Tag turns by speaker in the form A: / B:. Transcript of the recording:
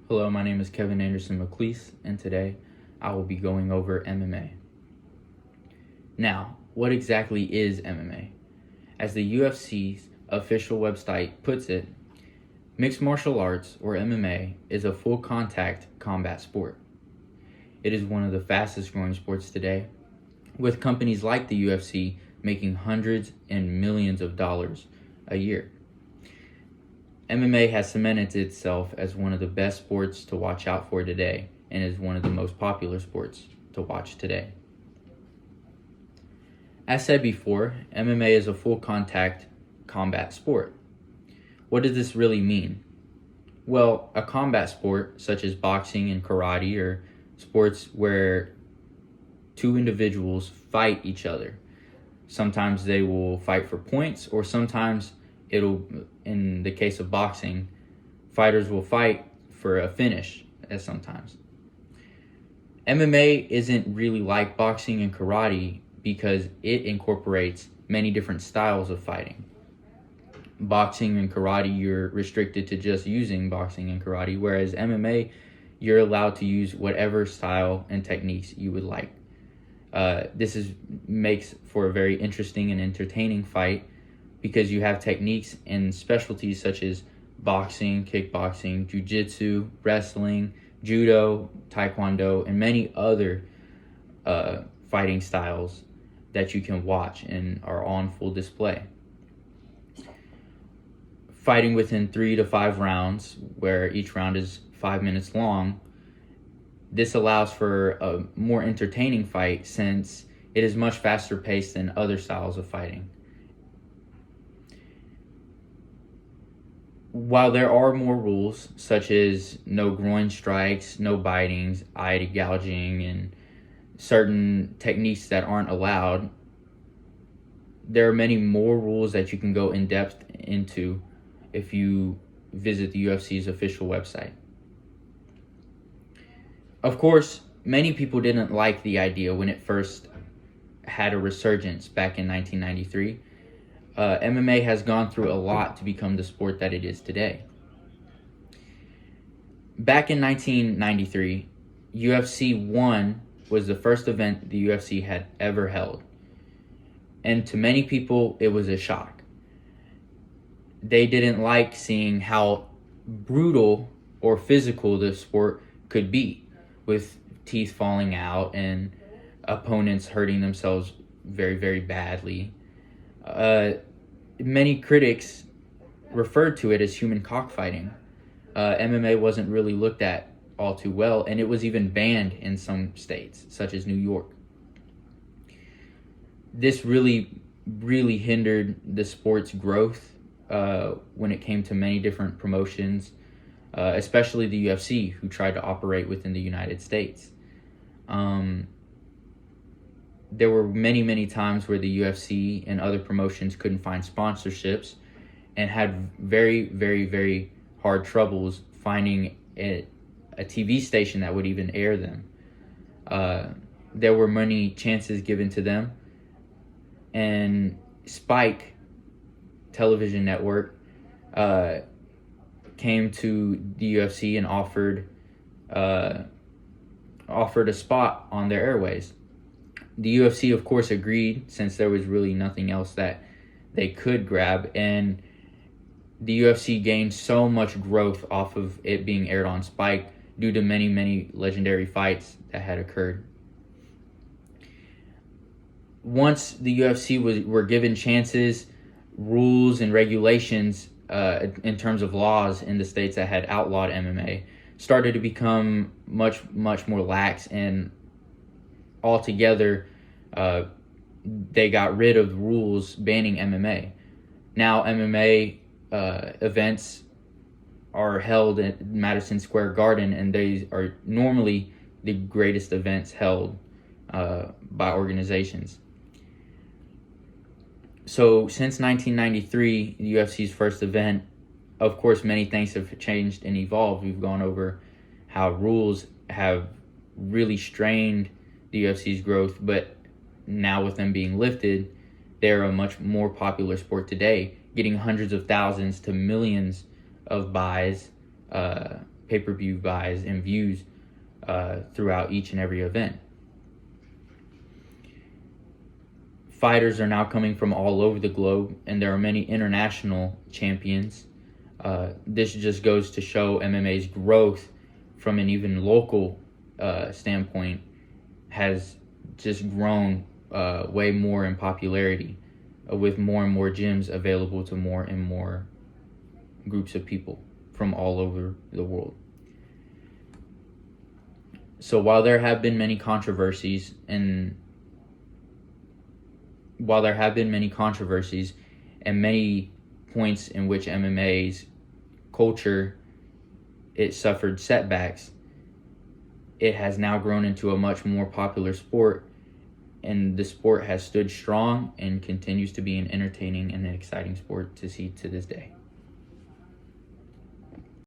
A: Hello, my name is Kevin Anderson McLeese, and today I will be going over MMA. Now, what exactly is MMA? As the UFC's official website puts it, mixed martial arts, or MMA, is a full contact combat sport. It is one of the fastest growing sports today, with companies like the UFC making hundreds and millions of dollars a year. MMA has cemented itself as one of the best sports to watch out for today and is one of the most popular sports to watch today. As said before, MMA is a full contact combat sport. What does this really mean? Well, a combat sport such as boxing and karate are sports where two individuals fight each other. Sometimes they will fight for points, or sometimes in the case of boxing, fighters will fight for a finish as sometimes. MMA isn't really like boxing and karate because it incorporates many different styles of fighting. Boxing and karate, you're restricted to just using boxing and karate, whereas MMA, you're allowed to use whatever style and techniques you would like. This makes for a very interesting and entertaining fight because you have techniques and specialties such as boxing, kickboxing, jiu-jitsu, wrestling, judo, taekwondo, and many other fighting styles that you can watch and are on full display. Fighting within 3 to 5 rounds, where each round is 5 minutes long, this allows for a more entertaining fight since it is much faster paced than other styles of fighting. While there are more rules, such as no groin strikes, no bitings, eye gouging, and certain techniques that aren't allowed, there are many more rules that you can go in depth into if you visit the UFC's official website. Of course, many people didn't like the idea when it first had a resurgence back in 1993. MMA has gone through a lot to become the sport that it is today. Back in 1993, UFC 1 was the first event the UFC had ever held. And to many people, it was a shock. They didn't like seeing how brutal or physical the sport could be, with teeth falling out and opponents hurting themselves very, very badly. Many critics referred to it as human cockfighting. MMA wasn't really looked at all too well, and it was even banned in some states, such as New York. This really hindered the sport's growth when it came to many different promotions, especially the UFC, who tried to operate within the United States. There were many times where the UFC and other promotions couldn't find sponsorships and had very hard troubles finding a TV station that would even air them. There were many chances given to them, and Spike television network came to the UFC and offered a spot on their airways. The UFC, of course, agreed, since there was really nothing else that they could grab, and the UFC gained so much growth off of it being aired on Spike due to many legendary fights that had occurred. Once the UFC were given chances, rules and regulations in terms of laws in the states that had outlawed MMA started to become much more lax, and altogether they got rid of rules banning MMA. Now MMA events are held at Madison Square Garden, and they are normally the greatest events held by organizations. So since 1993, the UFC's first event, of course, many things have changed and evolved. We've gone over how rules have really strained the UFC's growth, but now with them being lifted, they're a much more popular sport today, getting hundreds of thousands to millions of buys pay-per-view buys and views throughout each and every event. Fighters are now coming from all over the globe, and there are many international champions. This just goes to show MMA's growth from an even local standpoint has just grown way more in popularity, with more and more gyms available to more and more groups of people from all over the world. So while there have been many controversies and many points in which MMA's culture, it suffered setbacks, it has now grown into a much more popular sport, and the sport has stood strong and continues to be an entertaining and an exciting sport to see to this day.